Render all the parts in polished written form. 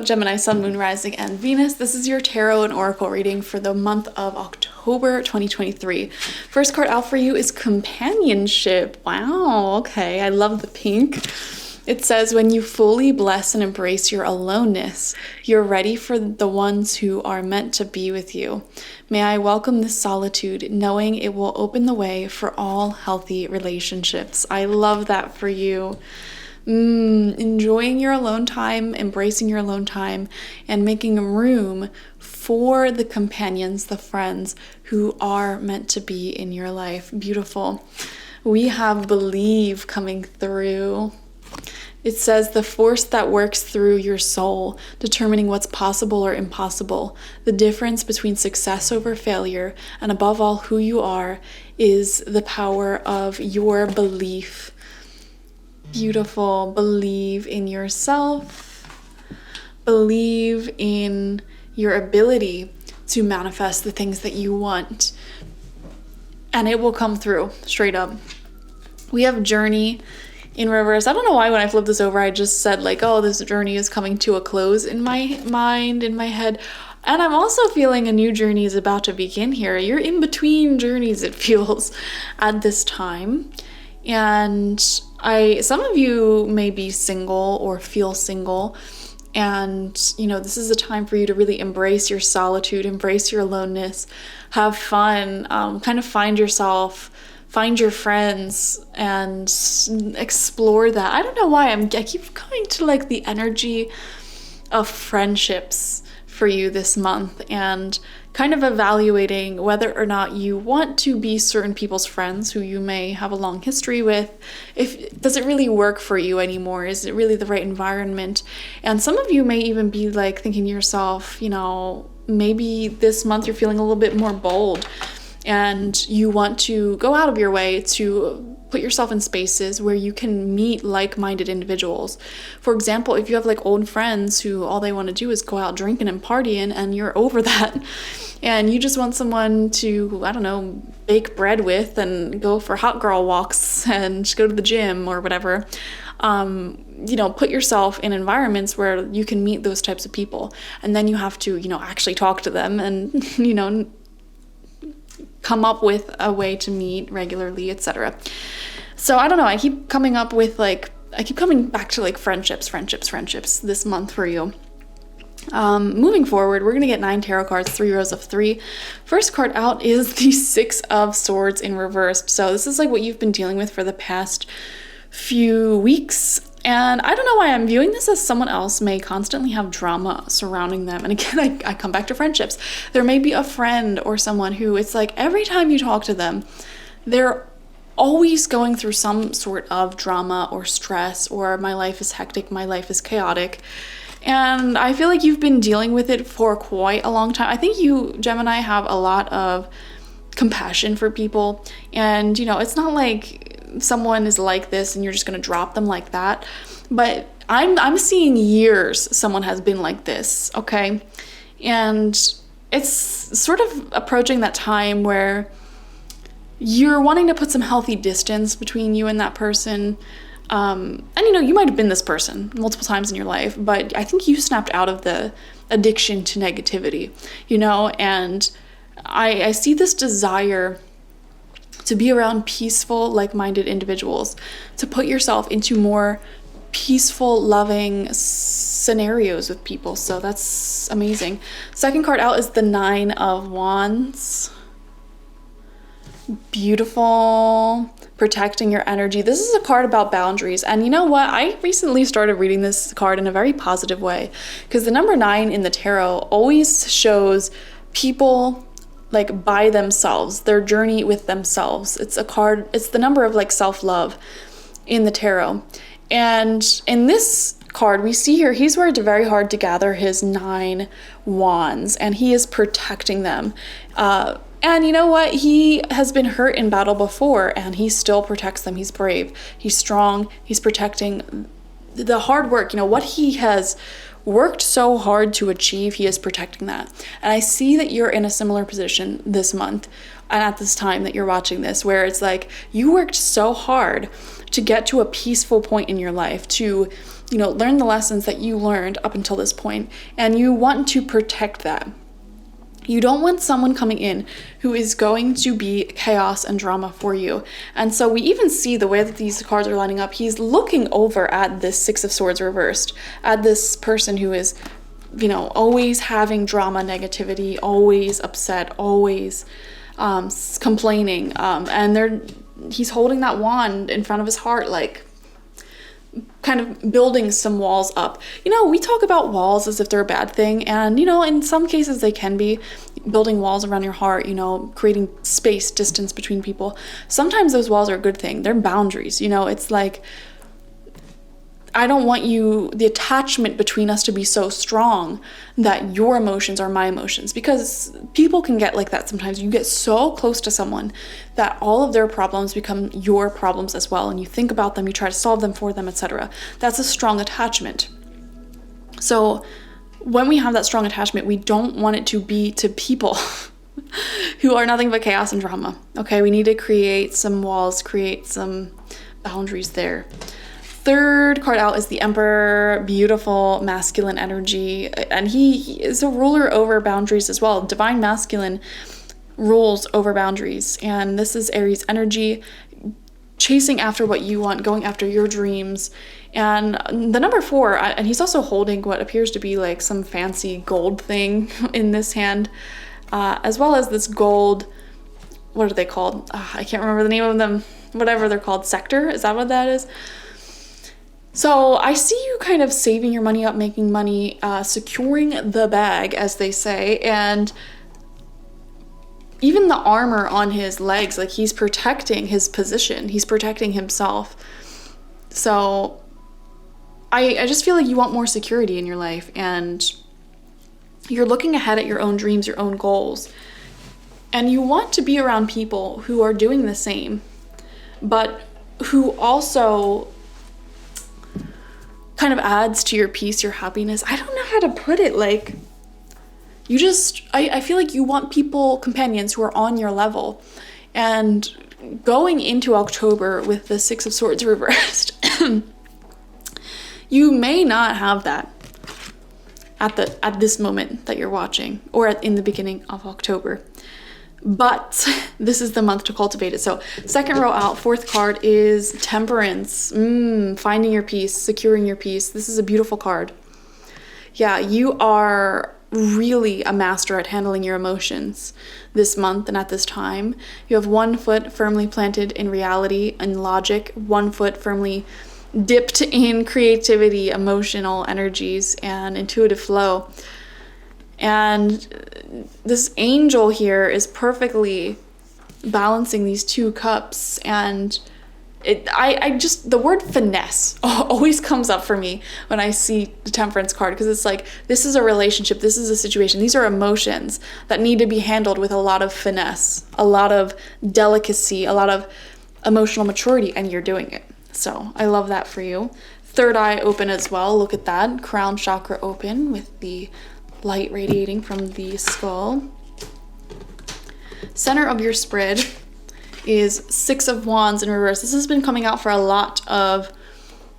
Gemini, Sun, Moon, Rising, and Venus. This is your tarot and oracle reading for the month of October 2023. First card out for you is companionship. Wow, okay, I love the pink. It says, when you fully bless and embrace your aloneness, you're ready for the ones who are meant to be with you. May I welcome this solitude, knowing it will open the way for all healthy relationships. I love that for you. Enjoying your alone time, embracing your alone time, and making room for the companions, the friends who are meant to be in your life. Beautiful. We have believe coming through. It says, the force that works through your soul, determining what's possible or impossible. The difference between success over failure, and above all who you are, is the power of your belief. Beautiful. Believe in yourself. Believe in your ability to manifest the things that you want. And it will come through, straight up. We have journey in reverse. I don't know why when I flipped this over, I just said like, oh, this journey is coming to a close in my mind, in my head. And I'm also feeling a new journey is about to begin here. You're in between journeys, it feels, at this time. And some of you may be single or feel single, and this is a time for you to really embrace your solitude, embrace your aloneness, have fun, kind of find yourself, find your friends, and explore that. I don't know why I keep coming to like the energy of friendships for you this month, and kind of evaluating whether or not you want to be certain people's friends who you may have a long history with. Does it really work for you anymore? Is it really the right environment? And some of you may even be like thinking to yourself, maybe this month you're feeling a little bit more bold and you want to go out of your way to put yourself in spaces where you can meet like-minded individuals. For example, if you have like old friends who all they want to do is go out drinking and partying, and you're over that, and you just want someone to, I don't know, bake bread with and go for hot girl walks and go to the gym or whatever, put yourself in environments where you can meet those types of people. And then you have to, actually talk to them and, come up with a way to meet regularly, etc. So I don't know, I keep coming back to like friendships this month for you. Moving forward, we're going to get 9 tarot cards, 3 rows of 3. First card out is the 6 of Swords in reverse. So this is like what you've been dealing with for the past few weeks. And I don't know why I'm viewing this as someone else may constantly have drama surrounding them. And again, I come back to friendships. There may be a friend or someone who it's like every time you talk to them, they're always going through some sort of drama or stress, or my life is hectic, my life is chaotic. And I feel like you've been dealing with it for quite a long time. I think you, Gemini, have a lot of compassion for people. And, it's not like someone is like this and you're just going to drop them like that. But I'm seeing years someone has been like this, okay? And it's sort of approaching that time where you're wanting to put some healthy distance between you and that person. And you might have been this person multiple times in your life, but I think you snapped out of the addiction to negativity, and I see this desire to be around peaceful, like-minded individuals, to put yourself into more peaceful, loving scenarios with people. So that's amazing. Second card out is the 9 of Wands. Beautiful. Protecting your energy. This is a card about boundaries. And you know what? I recently started reading this card in a very positive way, because the number 9 in the tarot always shows people like by themselves, their journey with themselves. It's a card, it's the number of like self-love in the tarot. And in this card, we see here, he's worked very hard to gather his 9 wands, and he is protecting them. And you know what? He has been hurt in battle before, and he still protects them. He's brave. He's strong. He's protecting the hard work. What he has worked so hard to achieve, he is protecting that. And I see that you're in a similar position this month and at this time that you're watching this, where it's like you worked so hard to get to a peaceful point in your life, to learn the lessons that you learned up until this point, and you want to protect that. You don't want someone coming in who is going to be chaos and drama for you. And so we even see the way that these cards are lining up. He's looking over at this Six of Swords reversed, at this person who is, always having drama, negativity, always upset, always complaining. And he's holding that wand in front of his heart, like kind of building some walls up. We talk about walls as if they're a bad thing, and in some cases they can be. Building walls around your heart, creating space, distance between people. Sometimes those walls are a good thing. They're boundaries. It's like, I don't want the attachment between us to be so strong that your emotions are my emotions, because people can get like that sometimes. You get so close to someone that all of their problems become your problems as well, and you think about them, you try to solve them for them, etc. That's a strong attachment. So when we have that strong attachment, we don't want it to be to people who are nothing but chaos and drama. Okay, we need to create some walls, create some boundaries there. Third card out is the Emperor, beautiful masculine energy, and he is a ruler over boundaries as well. Divine masculine rules over boundaries, and this is Aries energy, chasing after what you want, going after your dreams. And the number 4, and he's also holding what appears to be like some fancy gold thing in this hand, as well as this gold, what are they called? I can't remember the name of them, whatever they're called, sector, is that what that is? So I see you kind of saving your money up, making money, securing the bag, as they say, and even the armor on his legs, like he's protecting his position, he's protecting himself. So I just feel like you want more security in your life, and you're looking ahead at your own dreams, your own goals, and you want to be around people who are doing the same, but who also kind of adds to your peace, your happiness. I don't know how to put it. Like, I feel like you want companions who are on your level. And going into October with the Six of Swords reversed, you may not have that at this moment that you're watching, or in the beginning of October. But this is the month to cultivate it. So second row out, fourth card is Temperance. Finding your peace, securing your peace. This is a beautiful card. Yeah, you are really a master at handling your emotions this month and at this time. You have one foot firmly planted in reality and logic, one foot firmly dipped in creativity, emotional energies, and intuitive flow. And this angel here is perfectly balancing these two cups, and the word finesse always comes up for me when I see the Temperance card, because it's like, this is a relationship, this is a situation, these are emotions that need to be handled with a lot of finesse, a lot of delicacy, a lot of emotional maturity, and you're doing it. So I love that for you. Third eye open as well. Look at that. Crown chakra open with the light radiating from the skull. Center of your spread is Six of Wands in reverse. This has been coming out for a lot of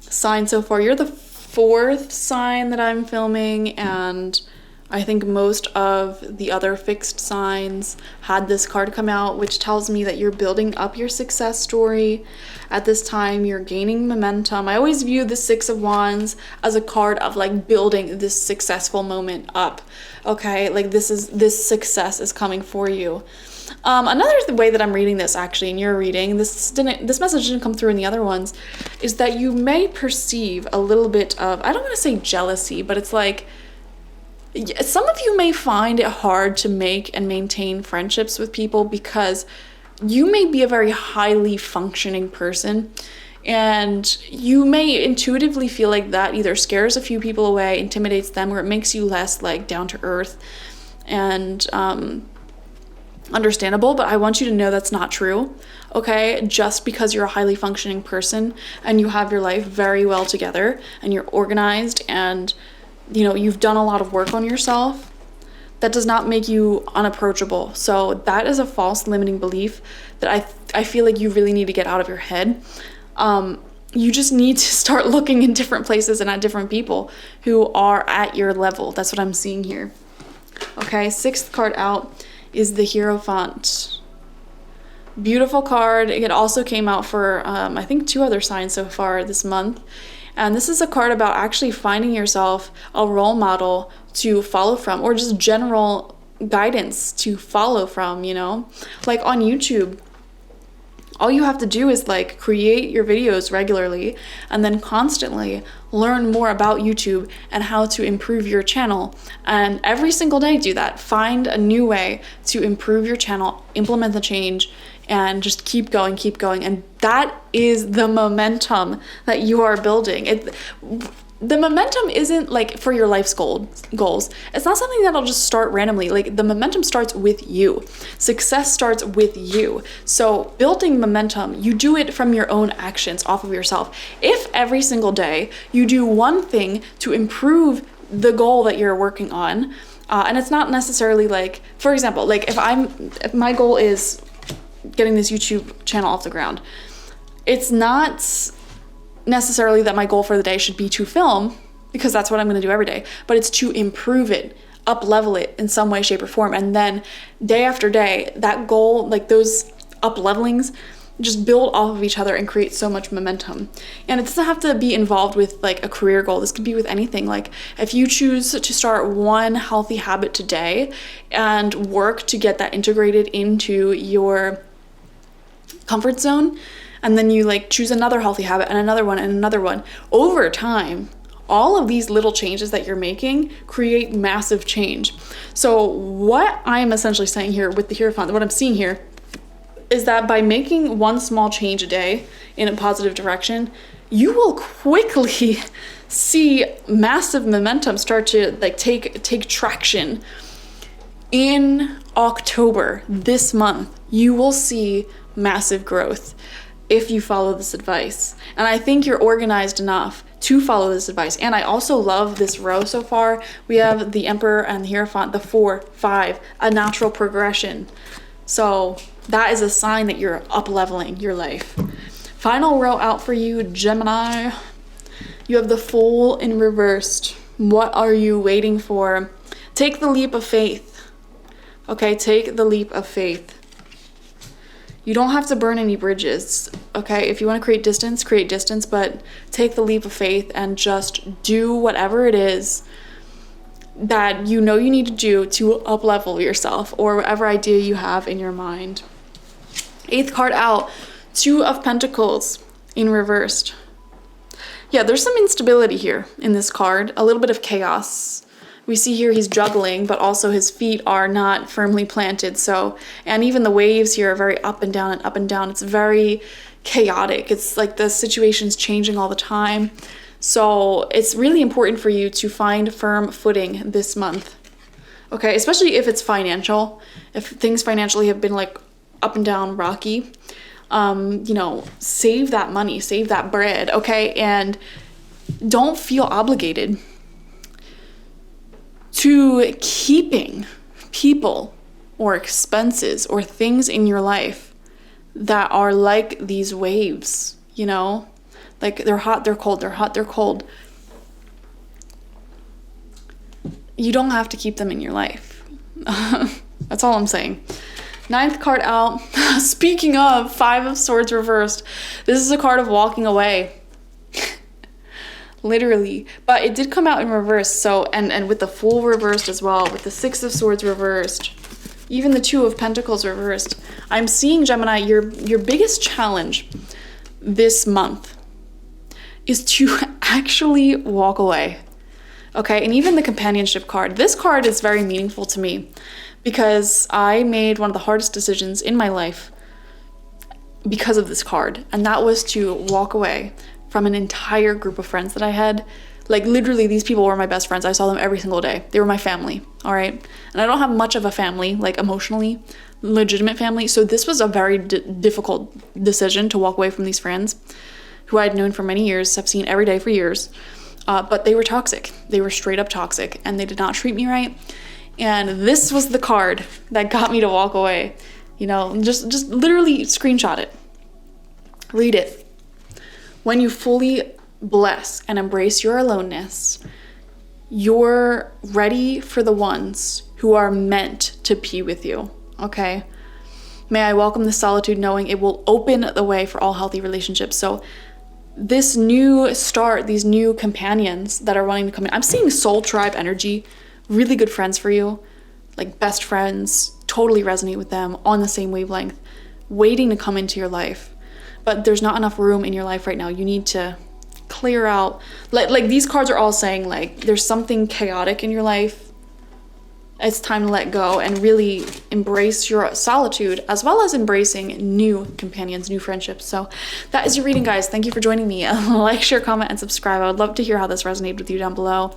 signs so far. You're the fourth sign that I'm filming, and I think most of the other fixed signs had this card come out, which tells me that you're building up your success story. At this time, you're gaining momentum. I always view the Six of Wands as a card of like building this successful moment up. Okay, like this success is coming for you. Another way that I'm reading this, actually, and you're reading this message didn't come through in the other ones, is that you may perceive a little bit of, I don't want to say jealousy, but it's like, some of you may find it hard to make and maintain friendships with people because you may be a very highly functioning person, and you may intuitively feel like that either scares a few people away, intimidates them, or it makes you less like down to earth and understandable. But I want you to know that's not true. Okay, just because you're a highly functioning person and you have your life very well together and you're organized and you've done a lot of work on yourself, that does not make you unapproachable. So that is a false limiting belief that I feel like you really need to get out of your head. you just need to start looking in different places and at different people who are at your level. That's what I'm seeing here. Okay, 6th card out is the Hierophant. Beautiful card. It also came out for, I think, 2 other signs so far this month. And this is a card about actually finding yourself a role model to follow from, or just general guidance to follow from, you know? Like on YouTube, all you have to do is like create your videos regularly and then constantly learn more about YouTube and how to improve your channel. And every single day do that. Find a new way to improve your channel, implement the change, and just keep going. And that is the momentum that you are building. The momentum isn't like for your life's goals. It's not something that'll just start randomly. Like the momentum starts with you. Success starts with you. So building momentum, you do it from your own actions off of yourself. If every single day you do one thing to improve the goal that you're working on, and it's not necessarily like, for example, like if my goal is getting this YouTube channel off the ground, it's not necessarily that my goal for the day should be to film, because that's what I'm going to do every day, but it's to improve it, up level it in some way, shape, or form. And then day after day, that goal, like those up levelings, just build off of each other and create so much momentum. And it doesn't have to be involved with like a career goal. This could be with anything. Like if you choose to start one healthy habit today and work to get that integrated into your comfort zone, and then you like choose another healthy habit and another one, over time, all of these little changes that you're making create massive change. So what I'm essentially saying here with the Hierophant, what I'm seeing here is that by making one small change a day in a positive direction, you will quickly see massive momentum start to like take traction. In October, this month, you will see massive growth if you follow this advice. And I think you're organized enough to follow this advice. And I also love this row so far. We have the Emperor and the Hierophant, the 4, 5, a natural progression. So that is a sign that you're up leveling your life. Final row out for you, Gemini. You have the Fool in reversed. What are you waiting for? Take the leap of faith. Okay, take the leap of faith. You don't have to burn any bridges, okay? If you want to create distance, but take the leap of faith and just do whatever it is that you know you need to do to up-level yourself, or whatever idea you have in your mind. 8th card out, 2 of Pentacles in reversed. Yeah, there's some instability here in this card, a little bit of chaos. We see here he's juggling, but also his feet are not firmly planted. So, and even the waves here are very up and down and up and down. It's very chaotic. It's like the situation's changing all the time. So it's really important for you to find firm footing this month. Okay, especially if it's financial. If things financially have been like up and down, rocky, you know, save that money, save that bread, okay? And don't feel obligated to keeping people or expenses or things in your life that are like these waves, you know? Like they're hot, they're cold, they're hot, they're cold. You don't have to keep them in your life. That's all I'm saying. 9th card out. Speaking of 5 of Swords reversed, this is a card of walking away. Literally. But it did come out in reverse. So, and with the Fool reversed as well, with the 6 of Swords reversed, even the 2 of Pentacles reversed. I'm seeing, Gemini, your biggest challenge this month is to actually walk away. Okay, and even the companionship card. This card is very meaningful to me because I made one of the hardest decisions in my life because of this card, and that was to walk away from an entire group of friends that I had. Like literally, these people were my best friends. I saw them every single day. They were my family, all right? And I don't have much of a family, like emotionally, legitimate family. So this was a very difficult decision to walk away from these friends who I had known for many years, have seen every day for years. But they were toxic. They were straight up toxic, and they did not treat me right. And this was the card that got me to walk away. You know, just literally screenshot it. Read it. when you fully bless and embrace your aloneness, you're ready for the ones who are meant to be with you, okay? May I welcome the solitude, knowing it will open the way for all healthy relationships. So this new start, these new companions that are wanting to come in, I'm seeing soul tribe energy, really good friends for you, like best friends, totally resonate with them, on the same wavelength, waiting to come into your life. But there's not enough room in your life right now. You need to clear out, like these cards are all saying, like, there's something chaotic in your life. It's time to let go and really embrace your solitude, as well as embracing new companions, new friendships. So that is your reading, guys. Thank you for joining me. Like, share, comment, and subscribe. I would love to hear how this resonated with you down below.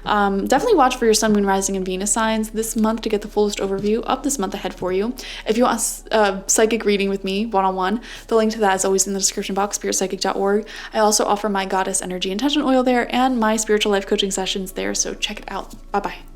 Definitely watch for your sun, moon, rising, and Venus signs this month to get the fullest overview of this month ahead for you. If you want a psychic reading with me, one-on-one, the link to that is always in the description box, spiritpsychic.org. I also offer my goddess energy intention oil there and my spiritual life coaching sessions there, so check it out. Bye-bye.